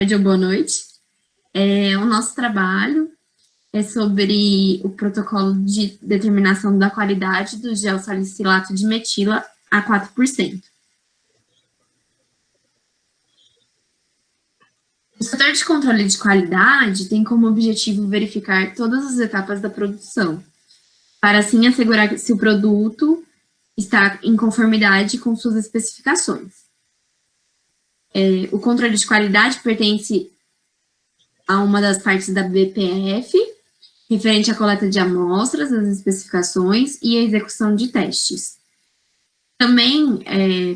Tarde ou boa noite. O nosso trabalho é sobre o protocolo de determinação da qualidade do gel salicilato de metila a 4%. O setor de controle de qualidade tem como objetivo verificar todas as etapas da produção, para assim assegurar se o produto está em conformidade com suas especificações. O controle de qualidade pertence a uma das partes da BPF, referente à coleta de amostras, as especificações e a execução de testes. Também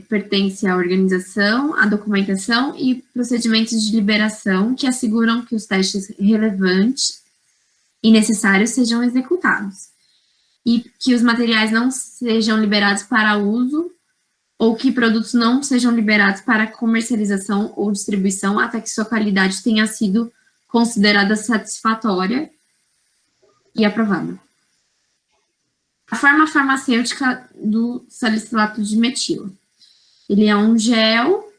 pertence à organização, à documentação e procedimentos de liberação que asseguram que os testes relevantes e necessários sejam executados e que os materiais não sejam liberados para uso ou que produtos não sejam liberados para comercialização ou distribuição até que sua qualidade tenha sido considerada satisfatória e aprovada. A forma farmacêutica do salicilato de metila. Ele é um gel,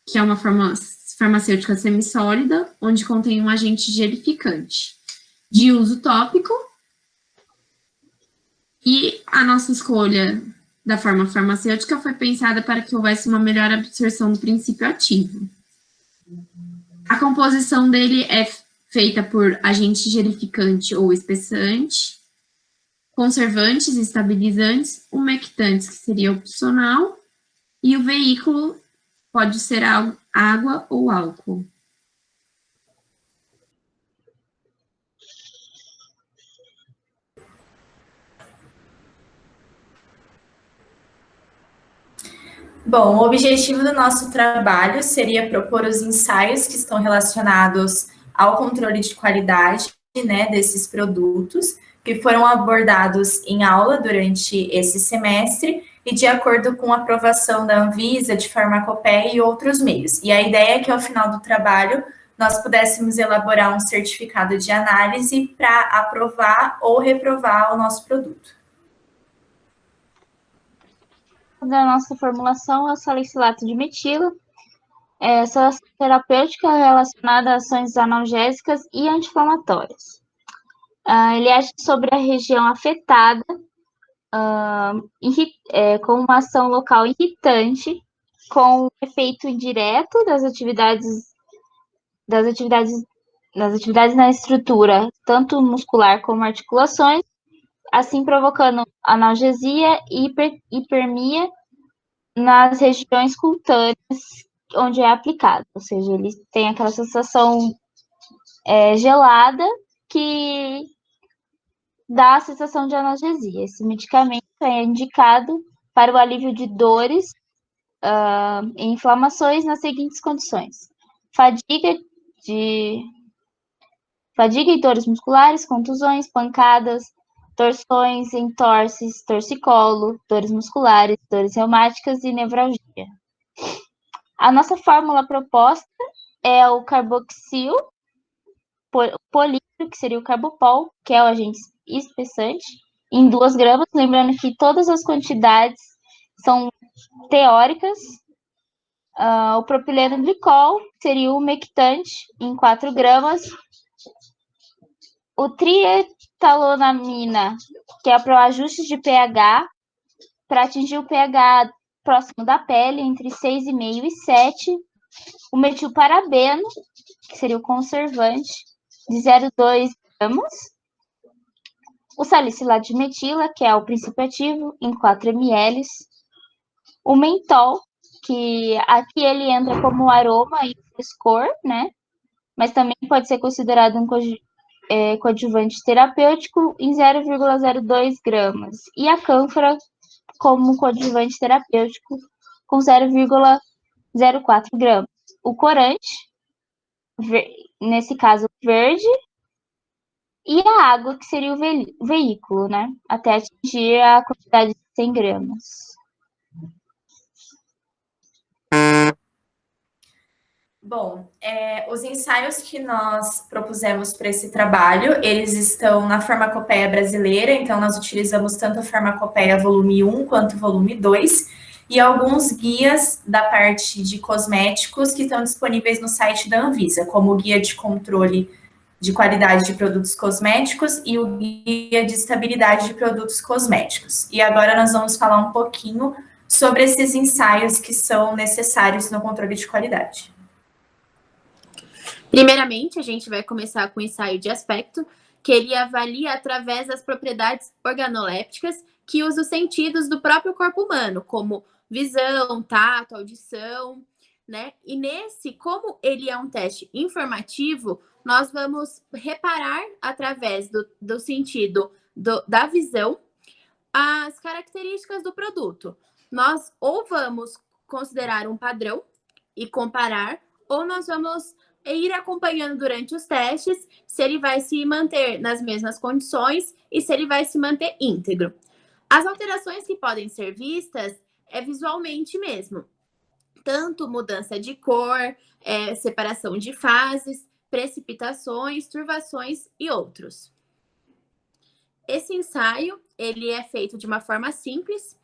que é uma forma farmacêutica semissólida, onde contém um agente gelificante, de uso tópico, e a nossa escolha da forma farmacêutica foi pensada para que houvesse uma melhor absorção do princípio ativo. A composição dele é feita por agente gelificante ou espessante, conservantes e estabilizantes, umectantes, que seria opcional, e o veículo pode ser água ou álcool. Bom, o objetivo do nosso trabalho seria propor os ensaios que estão relacionados ao controle de qualidade, né, desses produtos, que foram abordados em aula durante esse semestre e de acordo com a aprovação da Anvisa, de Farmacopeia e outros meios. E a ideia é que, ao final do trabalho, nós pudéssemos elaborar um certificado de análise para aprovar ou reprovar o nosso produto. Da nossa formulação é o salicilato de metila, sua terapêutica relacionada a ações analgésicas e anti-inflamatórias. Ele age sobre a região afetada, com uma ação local irritante, com efeito indireto das atividades na estrutura, tanto muscular como articulações, assim provocando analgesia e hipermia nas regiões cutâneas onde é aplicado, ou seja, ele tem aquela sensação gelada que dá a sensação de analgesia. Esse medicamento é indicado para o alívio de dores e inflamações nas seguintes condições: fadiga e dores musculares, contusões, pancadas, torções, entorses, torcicolo, dores musculares, dores reumáticas e nevralgia. A nossa fórmula proposta é o carboxil polímero, que seria o carbopol, que é o agente espessante, em 2 gramas, lembrando que todas as quantidades são teóricas. O propileno glicol seria o umectante, em 4 gramas. O trietalonamina, que é para o ajuste de pH, para atingir o pH próximo da pele, entre 6,5 e 7. O metilparabeno, que seria o conservante, de 0,2 gramas. O salicilato de metila, que é o princípio ativo, em 4 ml. O mentol, que aqui ele entra como aroma e frescor, né? Mas também pode ser considerado um coadjuvante terapêutico, em 0,02 gramas. E a cânfora como coadjuvante terapêutico, com 0,04 gramas. O corante, nesse caso verde, e a água, que seria o veículo, né? Até atingir a quantidade de 100 gramas. Bom, os ensaios que nós propusemos para esse trabalho, eles estão na Farmacopeia brasileira, então nós utilizamos tanto a Farmacopeia volume 1 quanto volume 2, e alguns guias da parte de cosméticos que estão disponíveis no site da Anvisa, como o guia de controle de qualidade de produtos cosméticos e o guia de estabilidade de produtos cosméticos. E agora nós vamos falar um pouquinho sobre esses ensaios que são necessários no controle de qualidade. Primeiramente, a gente vai começar com o ensaio de aspecto, que ele avalia através das propriedades organolépticas que usa os sentidos do próprio corpo humano, como visão, tato, audição, né? E nesse, como ele é um teste informativo, nós vamos reparar através do sentido da visão as características do produto. Nós ou vamos considerar um padrão e comparar, ou nós vamos ir acompanhando durante os testes se ele vai se manter nas mesmas condições e se ele vai se manter íntegro. As alterações que podem ser vistas é visualmente mesmo. Tanto mudança de cor, separação de fases, precipitações, turvações e outros. Esse ensaio, ele é feito de uma forma simples.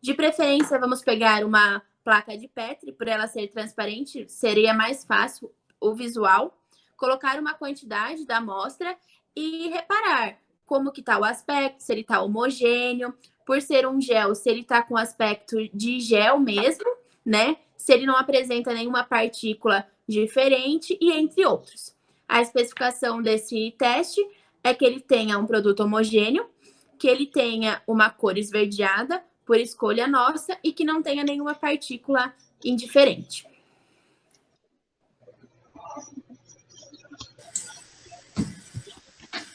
De preferência, vamos pegar uma placa de Petri, por ela ser transparente, seria mais fácil o visual. Colocar uma quantidade da amostra e reparar como que está o aspecto, se ele está homogêneo, por ser um gel, se ele está com aspecto de gel mesmo, né? Se ele não apresenta nenhuma partícula diferente e entre outros. A especificação desse teste é que ele tenha um produto homogêneo, que ele tenha uma cor esverdeada, por escolha nossa, e que não tenha nenhuma partícula indiferente.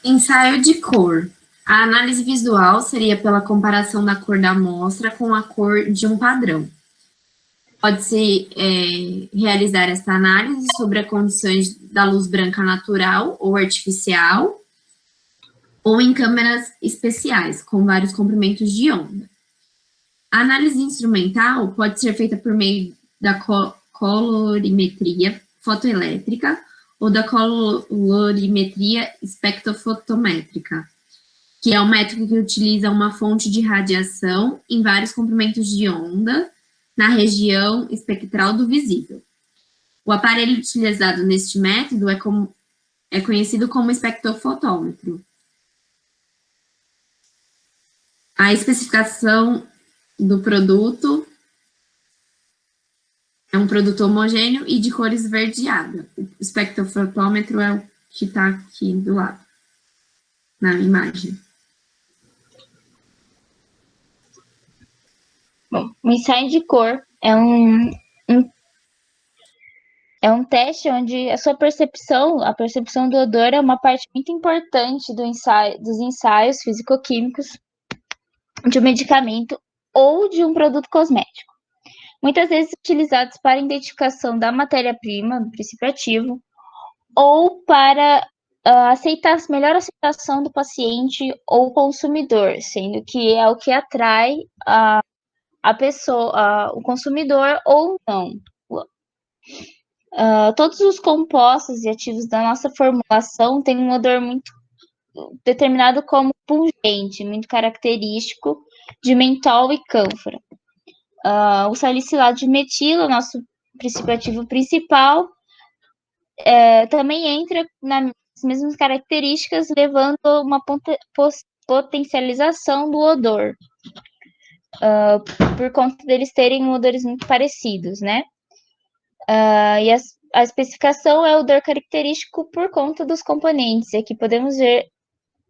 Ensaio de cor. A análise visual seria pela comparação da cor da amostra com a cor de um padrão. Pode-se realizar essa análise sobre as condições da luz branca natural ou artificial, ou em câmeras especiais, com vários comprimentos de onda. A análise instrumental pode ser feita por meio da colorimetria fotoelétrica ou da colorimetria espectrofotométrica, que é um método que utiliza uma fonte de radiação em vários comprimentos de onda na região espectral do visível. O aparelho utilizado neste método é conhecido como espectrofotômetro. A especificação do produto é um produto homogêneo e de cor esverdeada. O espectrofotômetro é o que está aqui do lado, na imagem. Bom, o ensaio de cor é um teste onde a sua percepção, a percepção do odor é uma parte muito importante dos ensaios físico-químicos de um medicamento ou de um produto cosmético. Muitas vezes utilizados para identificação da matéria-prima, do princípio ativo, ou para melhor aceitação do paciente ou consumidor, sendo que é o que atrai a pessoa, o consumidor ou não. Todos os compostos e ativos da nossa formulação têm um odor muito determinado como pungente, muito característico de mentol e cânfora. O salicilado de metila, nosso princípio ativo principal, também entra nas mesmas características, levando a uma potencialização do odor, por conta deles terem odores muito parecidos, né? E a especificação é o odor característico por conta dos componentes. Aqui podemos ver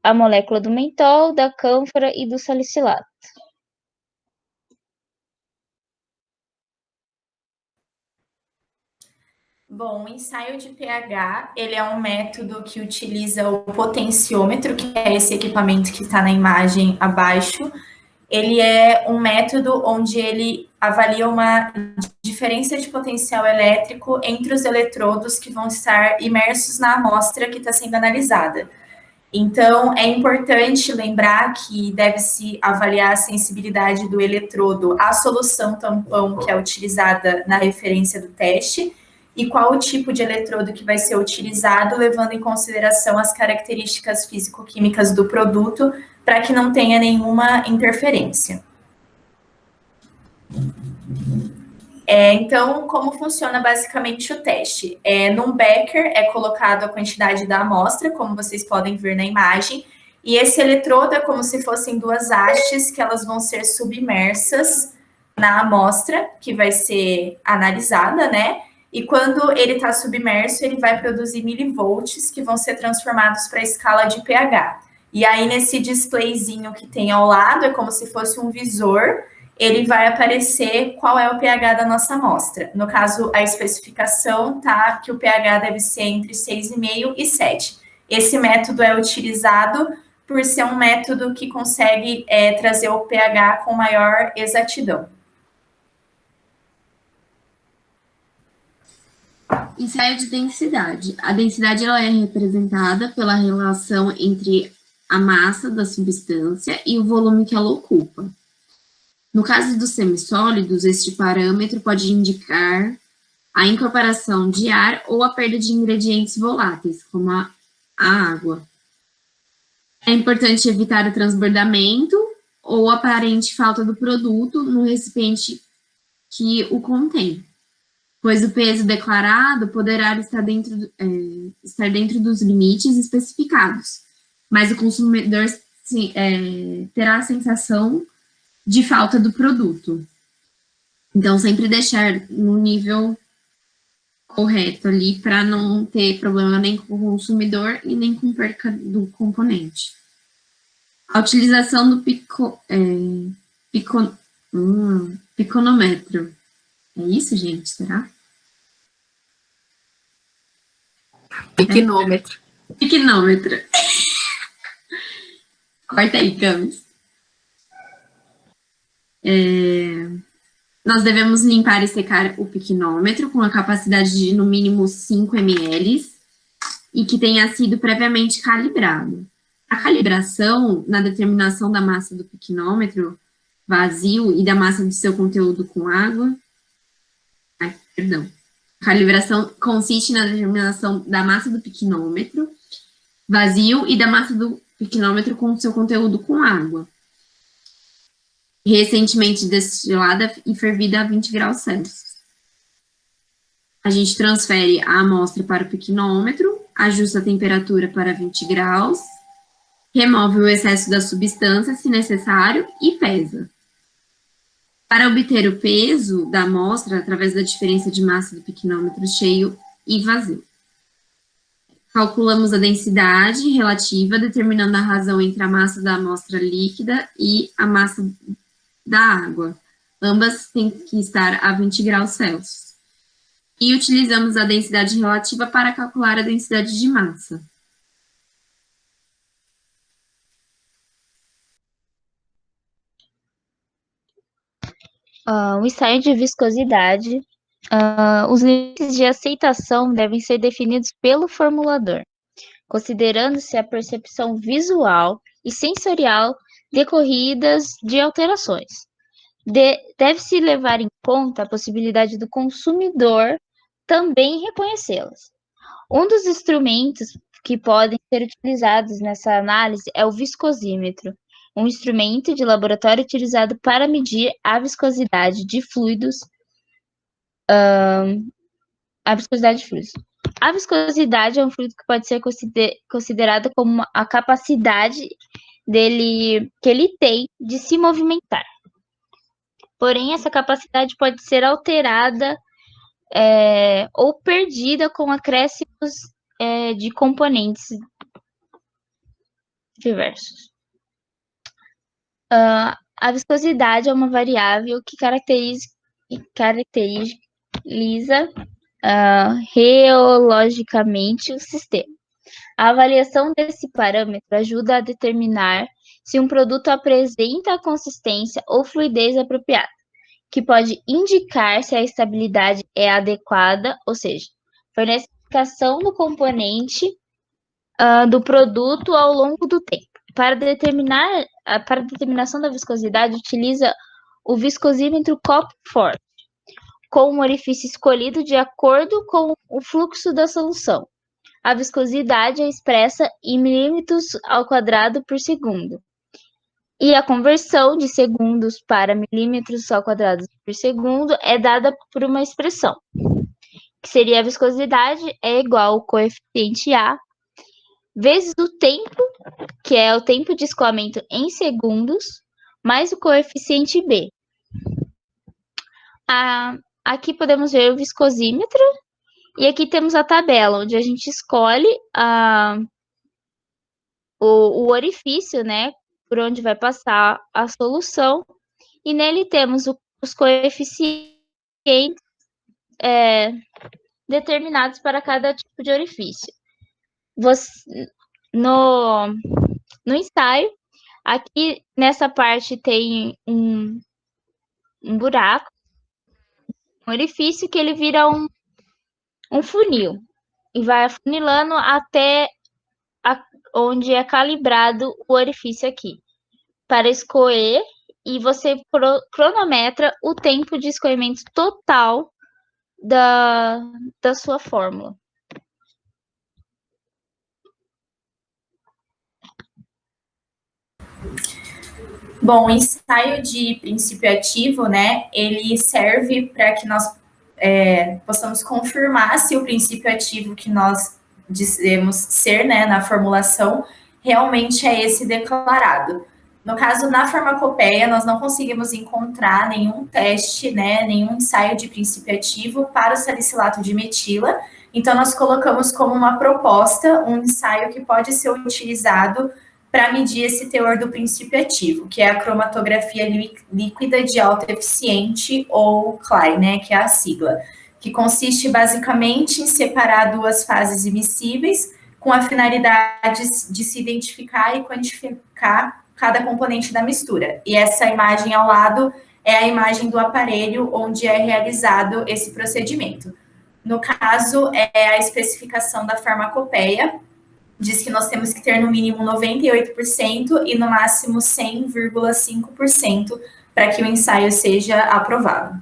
a molécula do mentol, da cânfora e do salicilato. Bom, o ensaio de pH, ele é um método que utiliza o potenciômetro, que é esse equipamento que está na imagem abaixo. Ele é um método onde ele avalia uma diferença de potencial elétrico entre os eletrodos que vão estar imersos na amostra que está sendo analisada. Então, é importante lembrar que deve-se avaliar a sensibilidade do eletrodo à solução tampão que é utilizada na referência do teste e qual o tipo de eletrodo que vai ser utilizado, levando em consideração as características físico-químicas do produto, para que não tenha nenhuma interferência. Então, como funciona basicamente o teste? Num becker é colocado a quantidade da amostra, como vocês podem ver na imagem, e esse eletrodo é como se fossem duas hastes que elas vão ser submersas na amostra, que vai ser analisada, né? E quando ele está submerso, ele vai produzir milivolts, que vão ser transformados para a escala de pH. E aí, nesse displayzinho que tem ao lado, é como se fosse um visor, ele vai aparecer qual é o pH da nossa amostra. No caso, a especificação tá que o pH deve ser entre 6,5 e 7. Esse método é utilizado por ser um método que consegue trazer o pH com maior exatidão. Ensaio de densidade. A densidade ela é representada pela relação entre a massa da substância e o volume que ela ocupa. No caso dos semissólidos, este parâmetro pode indicar a incorporação de ar ou a perda de ingredientes voláteis, como a água. É importante evitar o transbordamento ou aparente falta do produto no recipiente que o contém, pois o peso declarado poderá estar dentro dos limites especificados, mas o consumidor terá a sensação de falta do produto. Então, sempre deixar no nível correto ali para não ter problema nem com o consumidor e nem com perca do componente. A utilização do piconômetro. É isso, gente? Será? Piquenômetro. Piquenômetro. Corta aí, Camis. Nós devemos limpar e secar o piquenômetro com a capacidade de, no mínimo, 5 ml e que tenha sido previamente calibrado. A calibração, na determinação da massa do piquenômetro vazio e da massa do seu conteúdo com água... A calibração consiste na determinação da massa do piquenômetro vazio e da massa do piquenômetro com seu conteúdo com água, recentemente destilada e fervida a 20 graus Celsius. A gente transfere a amostra para o piquenômetro, ajusta a temperatura para 20 graus, remove o excesso da substância, se necessário, e pesa. Para obter o peso da amostra, através da diferença de massa do piquenômetro cheio e vazio. Calculamos a densidade relativa, determinando a razão entre a massa da amostra líquida e a massa da água. Ambas têm que estar a 20 graus Celsius. E utilizamos a densidade relativa para calcular a densidade de massa. O ensaio de viscosidade. Os limites de aceitação devem ser definidos pelo formulador, considerando-se a percepção visual e sensorial decorridas de alterações. Deve-se levar em conta a possibilidade do consumidor também reconhecê-las. Um dos instrumentos que podem ser utilizados nessa análise é o viscosímetro, um instrumento de laboratório utilizado para medir a viscosidade de fluidos. A viscosidade é um fluido que pode ser considerado como a capacidade que ele tem de se movimentar. Porém, essa capacidade pode ser alterada ou perdida com acréscimos de componentes diversos. A viscosidade é uma variável que caracteriza reologicamente o sistema. A avaliação desse parâmetro ajuda a determinar se um produto apresenta a consistência ou fluidez apropriada, que pode indicar se a estabilidade é adequada, ou seja, fornece indicação do componente do produto ao longo do tempo. Para a determinação da viscosidade, utiliza o viscosímetro Cope-Forte, com um orifício escolhido de acordo com o fluxo da solução. A viscosidade é expressa em milímetros ao quadrado por segundo. E a conversão de segundos para milímetros ao quadrado por segundo é dada por uma expressão, que seria a viscosidade é igual ao coeficiente A vezes o tempo, que é o tempo de escoamento em segundos, mais o coeficiente B. Aqui podemos ver o viscosímetro, e aqui temos a tabela, onde a gente escolhe o orifício, né, por onde vai passar a solução, e nele temos os coeficientes determinados para cada tipo de orifício. No ensaio, aqui nessa parte tem um buraco, um orifício que ele vira um funil e vai afunilando até onde é calibrado o orifício aqui para escoer, e você cronometra o tempo de escoamento total da sua fórmula. Bom, o ensaio de princípio ativo, né, ele serve para que nós possamos confirmar se o princípio ativo que nós dizemos ser, né, na formulação, realmente é esse declarado. No caso, na farmacopeia, nós não conseguimos encontrar nenhum teste, né, nenhum ensaio de princípio ativo para o salicilato de metila, então nós colocamos como uma proposta um ensaio que pode ser utilizado para medir esse teor do princípio ativo, que é a cromatografia líquida de alta eficiente, ou CLY, né, que é a sigla, que consiste basicamente em separar duas fases immiscíveis com a finalidade de se identificar e quantificar cada componente da mistura. E essa imagem ao lado é a imagem do aparelho onde é realizado esse procedimento. No caso, é a especificação da farmacopeia, diz que nós temos que ter no mínimo 98% e no máximo 100,5% para que o ensaio seja aprovado.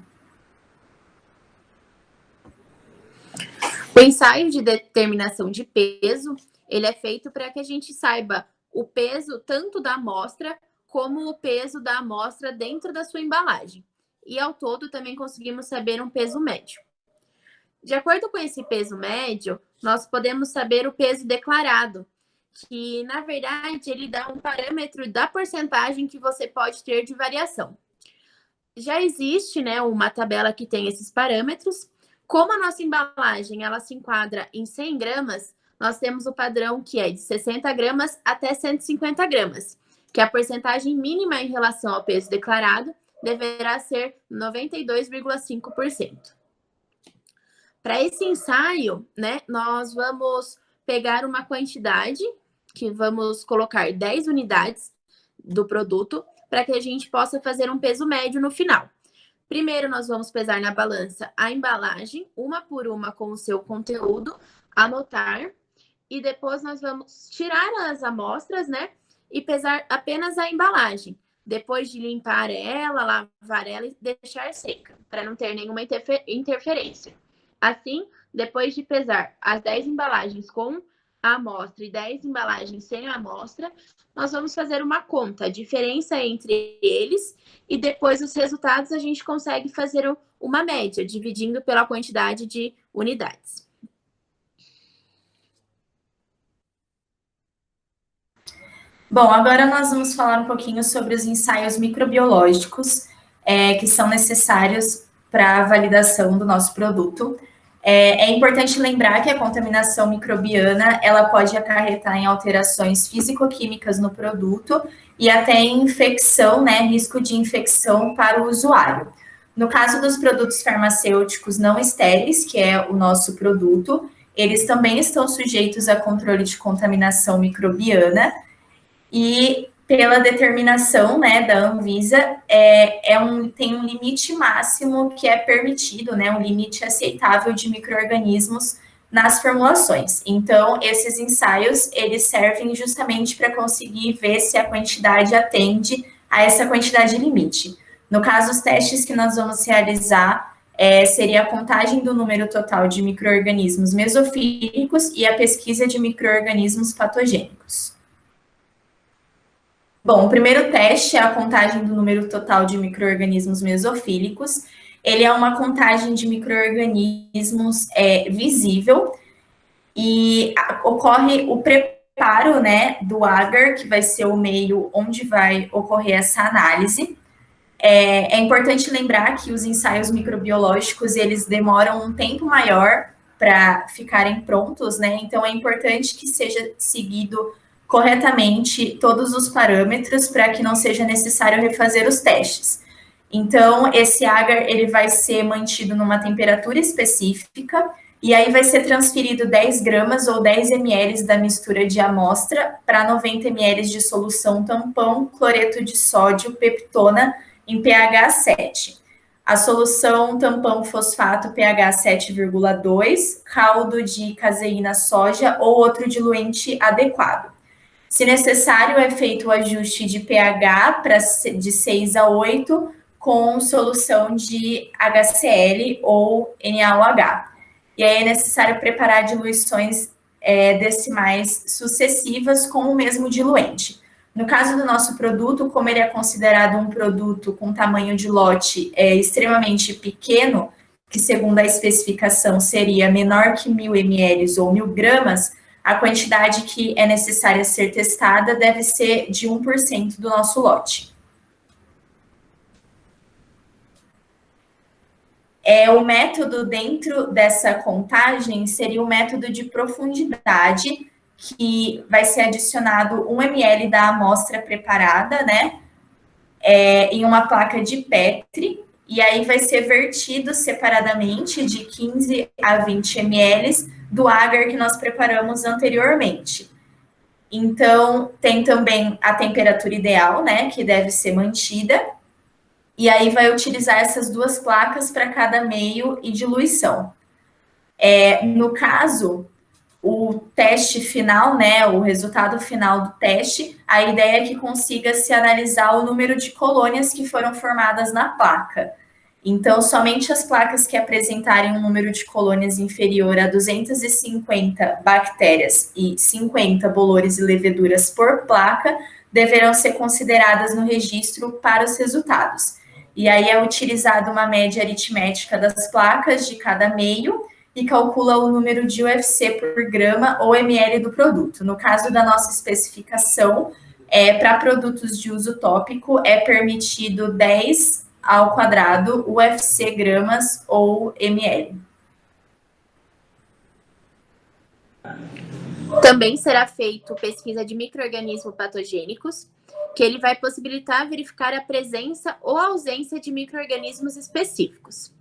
O ensaio de determinação de peso, ele é feito para que a gente saiba o peso tanto da amostra como o peso da amostra dentro da sua embalagem. E ao todo também conseguimos saber um peso médio. De acordo com esse peso médio, nós podemos saber o peso declarado, que na verdade ele dá um parâmetro da porcentagem que você pode ter de variação. Já existe, né, uma tabela que tem esses parâmetros. Como a nossa embalagem ela se enquadra em 100 gramas, nós temos o padrão que é de 60 gramas até 150 gramas, que a porcentagem mínima em relação ao peso declarado deverá ser 92,5%. Para esse ensaio, né, nós vamos pegar uma quantidade, que vamos colocar 10 unidades do produto, para que a gente possa fazer um peso médio no final. Primeiro, nós vamos pesar na balança a embalagem, uma por uma com o seu conteúdo, anotar, e depois nós vamos tirar as amostras, né, e pesar apenas a embalagem. Depois de limpar ela, lavar ela e deixar seca, para não ter nenhuma interferência. Assim, depois de pesar as 10 embalagens com a amostra e 10 embalagens sem a amostra, nós vamos fazer uma conta, a diferença entre eles, e depois os resultados a gente consegue fazer uma média, dividindo pela quantidade de unidades. Bom, agora nós vamos falar um pouquinho sobre os ensaios microbiológicos que são necessários para a validação do nosso produto. É importante lembrar que a contaminação microbiana ela pode acarretar em alterações físico-químicas no produto e até em infecção, né, risco de infecção para o usuário. No caso dos produtos farmacêuticos não estéreis, que é o nosso produto, eles também estão sujeitos a controle de contaminação microbiana, e pela determinação, né, da Anvisa, tem um limite máximo que é permitido, né, um limite aceitável de micro-organismos nas formulações. Então, esses ensaios, eles servem justamente para conseguir ver se a quantidade atende a essa quantidade limite. No caso, os testes que nós vamos realizar seria a contagem do número total de micro-organismos mesofílicos e a pesquisa de micro-organismos patogênicos. Bom, o primeiro teste é a contagem do número total de micro-organismos mesofílicos. Ele é uma contagem de micro-organismos visível e ocorre o preparo, né, do agar, que vai ser o meio onde vai ocorrer essa análise. É importante lembrar que os ensaios microbiológicos, eles demoram um tempo maior para ficarem prontos, né? Então, é importante que seja seguido corretamente todos os parâmetros para que não seja necessário refazer os testes. Então, esse agar, ele vai ser mantido numa temperatura específica e aí vai ser transferido 10 gramas ou 10 ml da mistura de amostra para 90 ml de solução tampão, cloreto de sódio, peptona, em pH 7. A solução tampão fosfato pH 7,2, caldo de caseína soja ou outro diluente adequado. Se necessário, é feito o ajuste de pH de 6 a 8 com solução de HCl ou NaOH. E aí é necessário preparar diluições decimais sucessivas com o mesmo diluente. No caso do nosso produto, como ele é considerado um produto com tamanho de lote extremamente pequeno, que segundo a especificação seria menor que 1.000 ml ou 1.000 gramas, a quantidade que é necessária ser testada deve ser de 1% do nosso lote. O método dentro dessa contagem seria o método de profundidade, que vai ser adicionado 1 ml da amostra preparada, né, em uma placa de Petri, e aí vai ser vertido separadamente de 15 a 20 ml do agar que nós preparamos anteriormente. Então, tem também a temperatura ideal, né, que deve ser mantida, e aí vai utilizar essas duas placas para cada meio e diluição. No caso, o teste final, né, o resultado final do teste, a ideia é que consiga se analisar o número de colônias que foram formadas na placa. Então, somente as placas que apresentarem um número de colônias inferior a 250 bactérias e 50 bolores e leveduras por placa deverão ser consideradas no registro para os resultados. E aí é utilizada uma média aritmética das placas de cada meio e calcula o número de UFC por grama ou ml do produto. No caso da nossa especificação, para produtos de uso tópico, é permitido 10 ao quadrado UFC gramas ou ml. Também será feito pesquisa de micro-organismos patogênicos, que ele vai possibilitar verificar a presença ou ausência de micro-organismos específicos.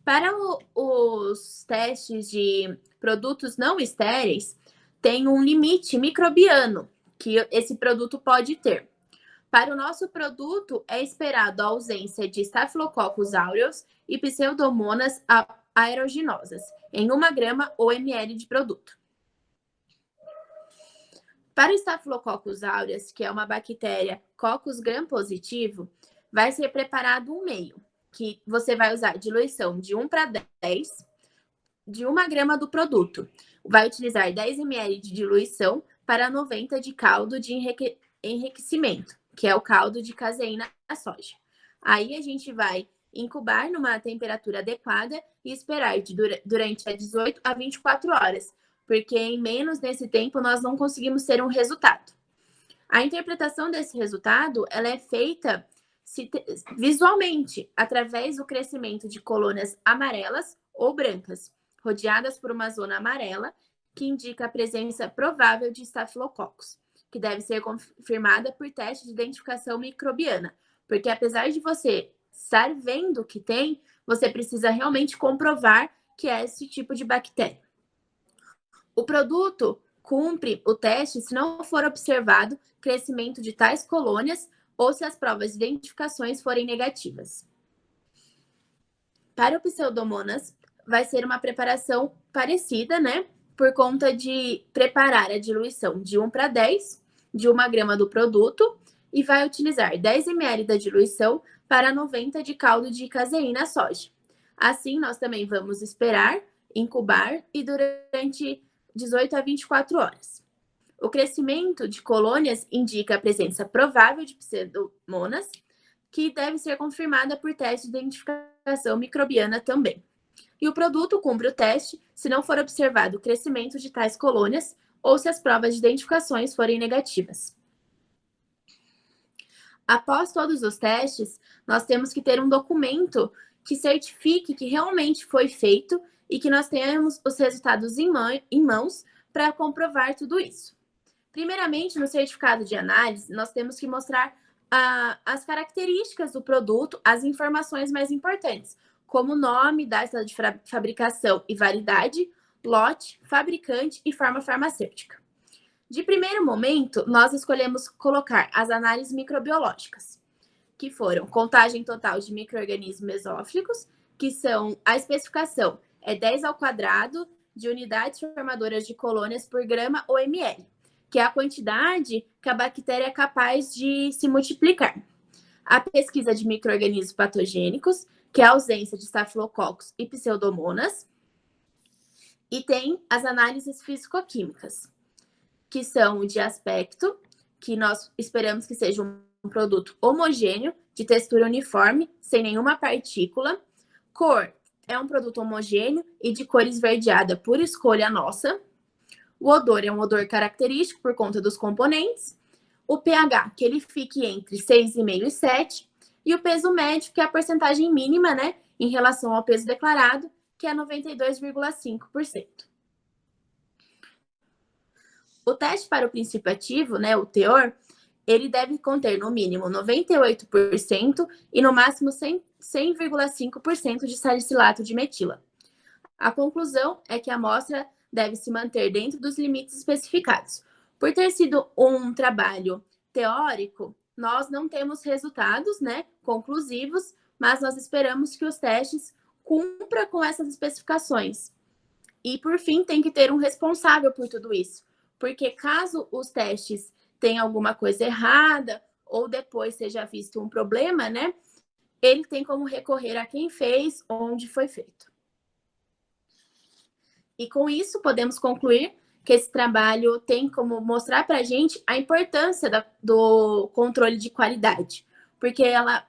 Para os testes de produtos não estéreis, tem um limite microbiano que esse produto pode ter. Para o nosso produto, é esperado a ausência de Staphylococcus aureus e Pseudomonas aeruginosas em 1 grama ou ml de produto. Para o Staphylococcus aureus, que é uma bactéria Coccus gram-positivo, vai ser preparado um meio, que você vai usar diluição de 1 para 10 de 1 grama do produto. Vai utilizar 10 ml de diluição para 90 de caldo de enriquecimento, que é o caldo de caseína soja. Aí a gente vai incubar numa temperatura adequada e esperar durante 18 a 24 horas, porque em menos desse tempo nós não conseguimos ter um resultado. A interpretação desse resultado, ela é feita visualmente, através do crescimento de colônias amarelas ou brancas, rodeadas por uma zona amarela, que indica a presença provável de Staphylococcus, que deve ser confirmada por teste de identificação microbiana, porque apesar de você estar vendo que tem, você precisa realmente comprovar que é esse tipo de bactéria. O produto cumpre o teste se não for observado crescimento de tais colônias ou se as provas de identificações forem negativas. Para o Pseudomonas, vai ser uma preparação parecida, né? Por conta de preparar a diluição de 1 para 10 de 1 grama do produto e vai utilizar 10 ml da diluição para 90 de caldo de caseína soja. Assim, nós também vamos esperar, incubar e durante 18 a 24 horas. O crescimento de colônias indica a presença provável de pseudomonas, que deve ser confirmada por teste de identificação microbiana também. E o produto cumpre o teste se não for observado o crescimento de tais colônias ou se as provas de identificações forem negativas. Após todos os testes, nós temos que ter um documento que certifique que realmente foi feito e que nós tenhamos os resultados em mãos para comprovar tudo isso. Primeiramente, no certificado de análise, nós temos que mostrar as características do produto, as informações mais importantes, como nome, data de fabricação e validade, lote, fabricante e forma farmacêutica. De primeiro momento, nós escolhemos colocar as análises microbiológicas, que foram contagem total de micro-organismos mesófilos, que são a especificação é 10 ao quadrado de unidades formadoras de colônias por grama ou ml, que é a quantidade que a bactéria é capaz de se multiplicar. A pesquisa de micro-organismos patogênicos, que é a ausência de estafilococos e pseudomonas. E tem as análises físico-químicas, que são o de aspecto, que nós esperamos que seja um produto homogêneo, de textura uniforme, sem nenhuma partícula. Cor, é um produto homogêneo e de cor esverdeada por escolha nossa. O odor é um odor característico por conta dos componentes. O pH, que ele fique entre 6,5 e 7. E o peso médio, que é a porcentagem mínima, né, em relação ao peso declarado, que é 92,5%. O teste para o princípio ativo, né, o teor, ele deve conter no mínimo 98% e no máximo 100,5% de salicilato de metila. A conclusão é que a amostra deve se manter dentro dos limites especificados. Por ter sido um trabalho teórico, nós não temos resultados, né, conclusivos, mas nós esperamos que os testes cumpram com essas especificações. E, por fim, tem que ter um responsável por tudo isso, porque caso os testes tenham alguma coisa errada ou depois seja visto um problema, né, ele tem como recorrer a quem fez, onde foi feito. E com isso, podemos concluir que esse trabalho tem como mostrar para a gente a importância do controle de qualidade, porque ela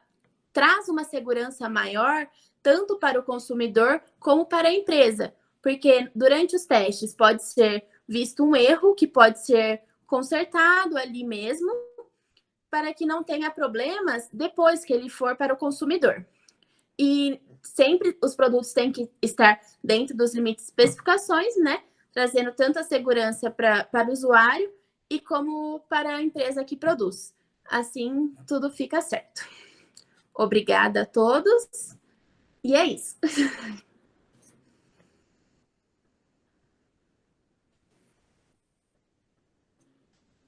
traz uma segurança maior tanto para o consumidor como para a empresa, porque durante os testes pode ser visto um erro que pode ser consertado ali mesmo, para que não tenha problemas depois que ele for para o consumidor. E sempre os produtos têm que estar dentro dos limites de especificações, né? Trazendo tanto a segurança para o usuário e como para a empresa que produz. Assim, tudo fica certo. Obrigada a todos. E é isso.